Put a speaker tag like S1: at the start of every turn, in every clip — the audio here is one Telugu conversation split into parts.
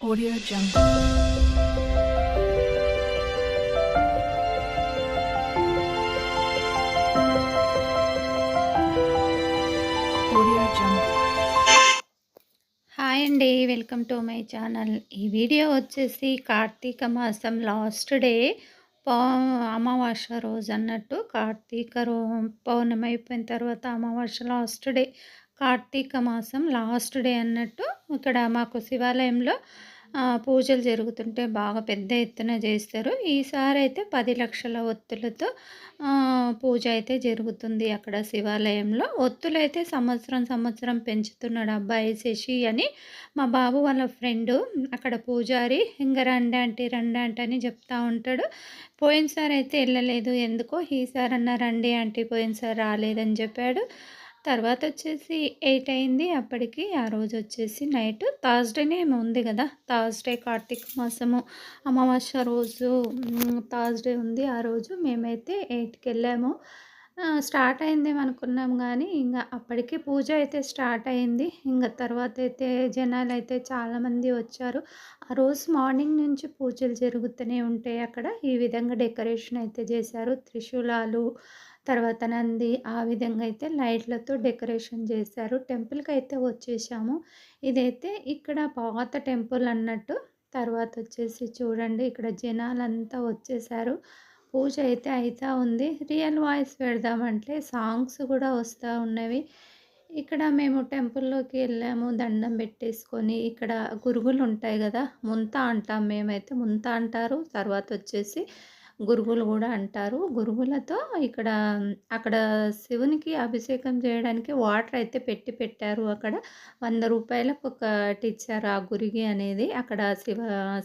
S1: Audio Jungle. Audio Jungle.
S2: Hi అండి, వెల్కమ్ టు మై ఛానల్. ఈ వీడియో వచ్చేసి కార్తీక మాసం లాస్ట్ డే పౌ అమావాస్య రోజు అన్నట్టు. పౌర్ణమి అయిపోయిన తర్వాత అమావాస్య లాస్ట్ డే, కార్తీక మాసం లాస్ట్ డే అన్నట్టు. ఇక్కడ మాకు శివాలయంలో పూజలు జరుగుతుంటే బాగా పెద్ద ఎత్తున చేస్తారు. ఈసారి అయితే 10 లక్షల ఒత్తులతో పూజ అయితే జరుగుతుంది అక్కడ శివాలయంలో. ఒత్తులైతే సంవత్సరం పెంచుతున్నాడు అబ్బాయి శశి అని, మా బాబు వాళ్ళ ఫ్రెండు అక్కడ పూజారి. ఇంక రండి ఆంటీ అని చెప్తా ఉంటాడు. పోయినసారి అయితే వెళ్ళలేదు ఎందుకో, ఈసారన్నా రండి ఆంటీ, పోయినసారి రాలేదని చెప్పాడు. తర్వాత వచ్చేసి 8 అయింది అప్పటికి. ఆ రోజు వచ్చేసి నైట్ థర్స్డేనే ఉంది కదా, థర్స్డే కార్తీక మాసము అమావాస్య రోజు థర్స్డే ఉంది. ఆ రోజు మేమైతే 8కి వెళ్ళాము. స్టార్ట్ అయిందేమో అనుకున్నాం కానీ ఇంకా అప్పటికి పూజ అయితే స్టార్ట్ అయింది. ఇంకా తర్వాత అయితే జనాలు అయితే చాలామంది వచ్చారు. ఆ రోజు మార్నింగ్ నుంచి పూజలు జరుగుతూనే ఉంటాయి అక్కడ. ఈ విధంగా డెకరేషన్ అయితే చేశారు. త్రిశూలాలు, తర్వాత నంది, ఆ విధంగా అయితే లైట్లతో డెకరేషన్ చేశారు. టెంపుల్కి అయితే వచ్చేసాము. ఇదైతే ఇక్కడ పాత టెంపుల్ అన్నట్టు. తర్వాత వచ్చేసి చూడండి, ఇక్కడ జనాలంతా వచ్చేసారు. పూజ అయితే అవుతూ ఉంది. రియల్ వాయిస్ పెడదామంటే సాంగ్స్ కూడా వస్తూ ఉన్నవి. ఇక్కడ మేము టెంపుల్లోకి వెళ్ళాము, దండం పెట్టేసుకొని. ఇక్కడ గురుగులు ఉంటాయి కదా, ముంత అంటాం మేమైతే, ముంత అంటారు. తర్వాత వచ్చేసి గురుగులు కూడా అంటారు. గురుగులతో అక్కడ శివునికి అభిషేకం చేయడానికి వాటర్ అయితే పెట్టారు అక్కడ. 100 రూపాయలకు ఒకటి ఇచ్చారు ఆ గురిగి అనేది. అక్కడ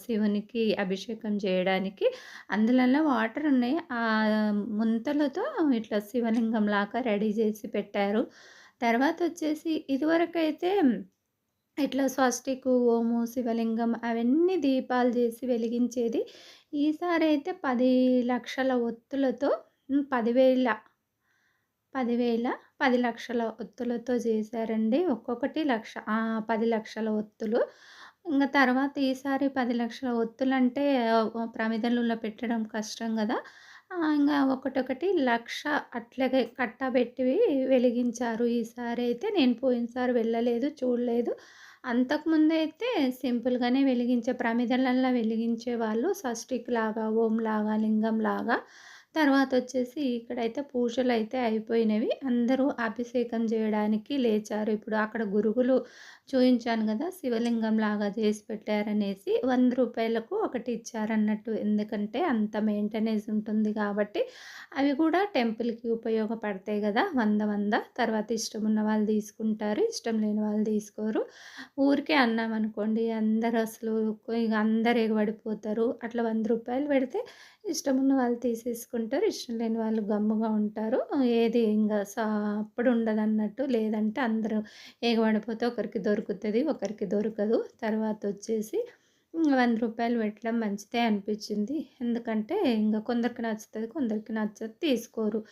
S2: శివునికి అభిషేకం చేయడానికి అందులో వాటర్ ఉన్నాయి. ఆ ముంతలతో ఇట్లా శివలింగం లాగా రెడీ చేసి పెట్టారు. తర్వాత వచ్చేసి ఇదివరకైతే ఇట్లా స్వస్తికు, ఓము, శివలింగం అవన్నీ దీపాలు చేసి వెలిగించేది. ఈసారి అయితే 10 లక్షల ఒత్తులతో 10 లక్షల ఒత్తులతో చేశారండి. ఒక్కొక్కటి లక్ష, 10 లక్షల ఒత్తులు. ఇంక తర్వాత ఈసారి 10 లక్షల ఒత్తులంటే ప్రమిదలలో పెట్టడం కష్టం కదా. ఇంగా ఒకటొకటి లక్ష అట్లాగే కట్టబెట్టి వెలిగించారు. ఈసారి అయితే నేను పోయినసారి వెళ్ళలేదు, చూడలేదు. అంతకుముందైతే సింపుల్‌గానే ప్రమిదలల్లో వెలిగించేవాళ్ళు. షష్ఠికిలాగా, ఓంలాగా, లింగంలాగా. తర్వాతొచ్చేసి ఇక్కడైతే పూజలైతే అయిపోయినవి. అందరూ అభిషేకం జేయడానికి లేచారు. ఇప్పుడు అక్కడ గురుగులు చూయించాను గదా, శివలింగంలాగా జేసి పెట్టారనేసి. రూ. 100కు ఒకటి ఇచ్చారన్నట్టు. ఎందుకంటే అంత మెయింటెనెన్స్ ఉంటుంది గాబట్టి. అవి గూడా టెంపుల్‌కి ఉపయోగపడతాయి గదా. 100 తర్వాత ఇష్టమున్న వాళ్ళు తీసుకుంటారు, ఇష్టం లేని వాళ్ళు తీసుకోరు. ఊరికే అన్నామనుకోండి అందరూ అసలు ఇగ అందరూ ఎగబడిపోతారు. అట్లా రూ. 100 పెడితే ఇష్టమున్న వాళ్ళు తీసేసుకుంటారు, ఇష్టం లేని వాళ్ళు గమ్ముగా ఉంటారు. ఏది ఇంగ అప్పుడు ఉండదన్నట్టు. లేదంటే అందరూ ఎగబడిపోతే ఒకరికి దొరుకుతది, ఒకరికి దొరకదు. తర్వాతొచ్చేసి రూ. 100 పెట్టడం మంచిదే అనిపించింది. ఎందుకంటే ఇంగ కొందరికి నచ్చుతది, కొందరికి నచ్చదు, తీసుకోరు.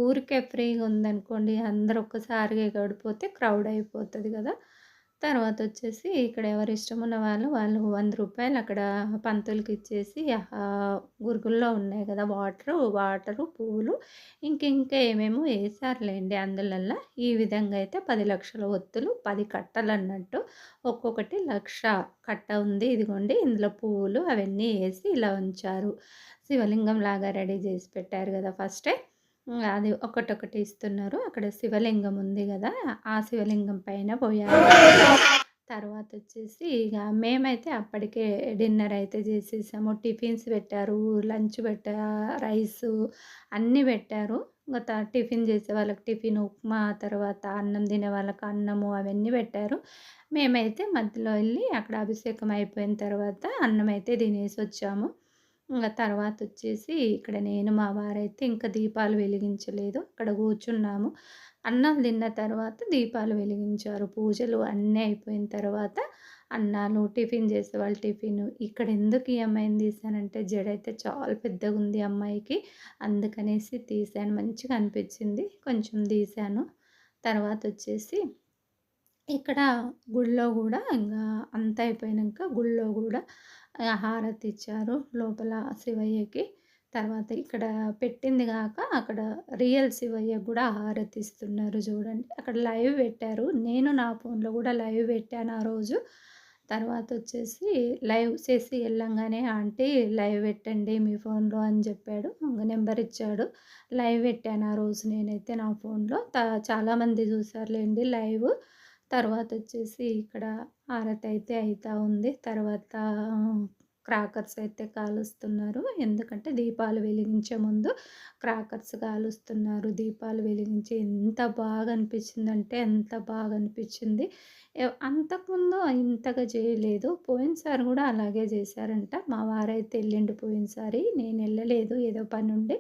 S2: ఊరికే ఫ్రీగా ఉందనుకోండి అందరూ ఒక్కసారిగా ఎగబడిపోతే క్రౌడ్ అయిపోతది గదా. తర్వాతొచ్చేసి ఇక్కడ ఎవరిష్టం ఉన్న వాళ్ళు రూ. 100 అక్కడ పంతులకి ఇచ్చేసి, గురుగుల్లో ఉన్నాయి గదా వాటరు, పువ్వులు ఇంకా ఏమేమో ఏసారులేండి అందులల్ల. ఈ విధంగా అయితే 10 లక్షల ఒత్తులు, 10 కట్టలన్నట్టు. ఒక్కొక్కటి లక్ష కట్ట ఉంది. ఇదిగోండి ఇందులో పువ్వులు అవన్నీ ఏసి ఇలా ఉంచారు. శివలింగంలాగా రెడీ చేసి పెట్టారు గదా ఫస్టే. అది ఒకటొకటి ఇస్తున్నారు. అక్కడ శివలింగం ఉంది గదా, ఆ శివలింగం పైన పోయారు. తర్వాతొచ్చేసి ఇగ మేమైతే అప్పటికే డిన్నర్ అయితే చేసేసాము. టిఫిన్స్ పెట్టారు, లంచ్ రైసు అన్నీ పెట్టారు. ఇంక టిఫిన్ చేసే వాళ్ళకి టిఫిన్, ఉప్మా, తర్వాత అన్నం తినే వాళ్ళకి అన్నము అవన్నీ పెట్టారు. మేమైతే మధ్యలో వెళ్ళి అక్కడ అభిషేకం అయిపోయిన తర్వాత అన్నం అయితే తినేసొచ్చాము. ఇంగ తర్వాతొచ్చేసి ఇక్కడ నేను, మా వారైతే ఇంకా దీపాలు వెలిగించలేదు. అక్కడ కూర్చున్నాము. అన్నం తిన్న తర్వాత దీపాలు వెలిగించారు. పూజలు అన్నీ అయిపోయిన తర్వాత అన్నాలు, టిఫిన్ చేసేవాళ్ళు టిఫిను. ఇక్కడ ఎందుకు ఈ అమ్మాయిని తీశానంటే జడైతే చాలా పెద్దగుంది అమ్మాయికి. అందుకనేసి తీశాను. మంచిగా అనిపించింది, కొంచెం తీశాను. తర్వాతొచ్చేసి ఇక్కడ గుడిలో గూడా ఇంగా అంతా అయిపోయినంక గుడిలో గూడా హారతిచ్చారు లోపల శివయ్యకి. తర్వాత ఇక్కడ పెట్టింది గాక అక్కడ రియల్ శివయ్యకి గూడా హారతిస్తున్నారు జూడండి. అక్కడ లైవ్ పెట్టారు. నేను నా ఫోన్‌లో గూడా లైవ్ పెట్టాను ఆ రోజు. తర్వాతొచ్చేసి లైవ్ చేసి ఎళ్ళంగానే ఆంటీ లైవ్ పెట్టండి మీ ఫోన్‌లో అని జెప్పాడు. ఇంగ నెంబర్ ఇచ్చాడు. లైవ్ పెట్టాను ఆ రోజు నేనైతే నా ఫోన్‌లో. చాలామంది జూసారులెండి లైవ్. తర్వాతొచ్చేసి ఇక్కడ హారతయితే అయితా ఉంది. తర్వాత క్రాకర్స్ అయితే కాలుస్తున్నారు. ఎందుకంటే దీపాలు వెలిగించే ముందు క్రాకర్స్ కాలుస్తున్నారు. దీపాలు వెలిగించి ఎంత బాగా అనిపించిందంటే అంత బాగా అనిపించింది. అంతకుముందు ఇంతగా చేయలేదు. పోయినసారి గూడా అలాగే చేశారంట. మా వారైతే ఎళ్ళిండు పోయినసారి. నేనెళ్ళలేదు ఏదో పనుండి.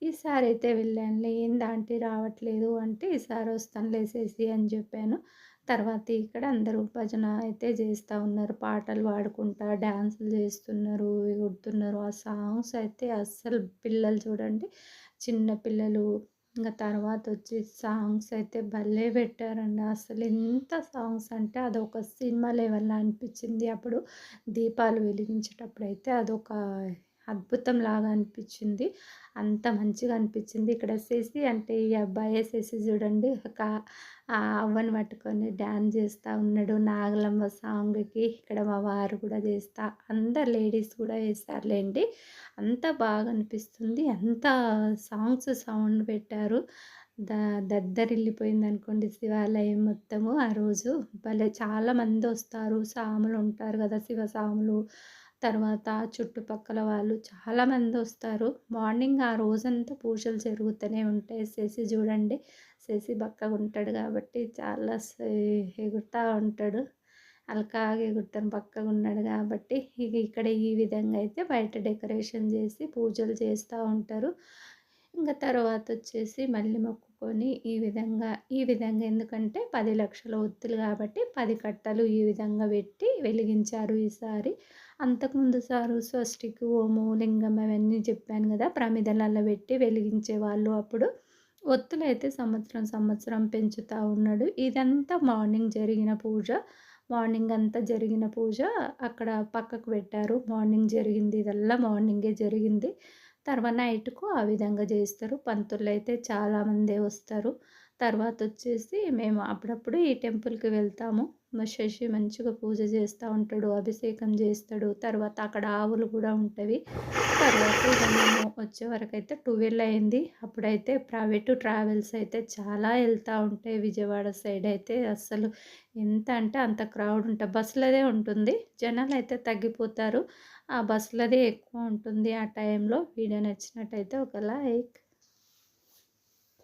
S2: ఈసారైతే వెళ్ళానులే. ఏంది ఆంటీ రావట్లేదు అంటే, ఈసారి వస్తానులే శశి అని చెప్పాను. తర్వాత ఇక్కడ అందరూ భజన అయితే చేస్తా ఉన్నారు. పాటలు పాడుకుంటా, డాన్సులు చేస్తున్నారు, ఎగురుతున్నారు. ఆ సాంగ్స్ అయితే అస్సలు పిల్లలు చూడండి, చిన్న పిల్లలు ఇంక తర్వాతొచ్చి సాంగ్స్ అయితే భలే పెట్టారండి. అసలు ఎంత సాంగ్స్ అంటే అదొక సినిమా లెవెల్‌లో అనిపించింది. అప్పుడు దీపాలు వెలిగించేటప్పుడైతే అదొక అద్భుతంలాగా అనిపించింది. అంత మంచిగా అనిపించింది. ఇక్కడ శశి అంటే ఈ అబ్బాయే శశి చూడండి. అవ్వని పట్టుకొని డాన్స్ చేస్తా ఉన్నాడు. నాగలమ్మ సాంగ్‌కి ఇక్కడ మా వారు కూడా చేస్తా అందరు లేడీస్ కూడా వేశారులెండి. అంత బాగా అనిపిస్తుంది. అంత సాంగ్స్ సౌండ్ పెట్టారు. ద దద్దరిల్లిపోయిందనుకోండి శివాలయం మొత్తము ఆ రోజు. భలే చాలామందొస్తారు. సాములుంటారు గదా! శివ సాములు. తర్వాత చుట్టుపక్కల వాళ్ళు చాలామందొస్తారు. మార్నింగ్ ఆ రోజంతా పూజలు జరుగుతూనే ఉంటాయి. శశి చూడండి. శశి బక్కగుంటాడు గాబట్టి చాలా ఎగురుతా ఉంటాడు. అలకాగా ఎగురుతాను బక్కగున్నాడు గాబట్టి. ఇగ ఇక్కడ ఈ విధంగా అయితే బయట డెకరేషన్ జేసి పూజలు చేస్తా ఉంటారు. ఇంక తర్వాతొచ్చేసి మళ్ళీ మొక్కుకొని ఈ విధంగా ఎందుకంటే 10,00,000 ఒత్తులు గాబట్టి 10 కట్టలు ఈ విధంగా పెట్టి వెలిగించారు ఈసారి. అంతకుముందు సారు స్వస్తిక్, ఓము, లింగం అవన్నీ చెప్పాను గదా! ప్రమిదలల్ల పెట్టి వెలిగించేవాళ్ళు అప్పుడు. ఒత్తులైతే సంవత్సరం పెంచుతా ఉన్నాడు. ఇదంతా మార్నింగ్ జరిగిన పూజ. మార్నింగ్ అంతా జరిగిన పూజ అక్కడ పక్కకు పెట్టారు. మార్నింగ్ జరిగింది ఇదల్లా మార్నింగే జరిగింది. తర్వాత నైట్‌కు ఆ విధంగా జేస్తారు. పంతులైతే చాలామందే వస్తారు. తర్వాతొచ్చేసి మేము అప్పుడప్పుడు ఈ టెంపుల్‌కి వెళ్తాము. మా శశి మంచిగా పూజ చేస్తా ఉంటాడు. అభిషేకం చేస్తాడు. తర్వాత అక్కడ ఆవులు గూడా ఉంటవి. తర్వాత ఇక మేము వచ్చేవరకైతే 12 అయింది. అప్పుడైతే ప్రైవేటు ట్రావెల్స్ అయితే చాలా ఎళ్తా ఉంటాయి. విజయవాడ సైడ్ అయితే అస్సలు ఎంత అంటే అంత క్రౌడ్ బస్సులదే ఉంటుంది. జనాలైతే తగ్గిపోతారు. ఆ బస్సులదే ఎక్కువ ఉంటుంది ఆ టైంలో. వీడియో నచ్చినట్టయితే ఒక లైక్.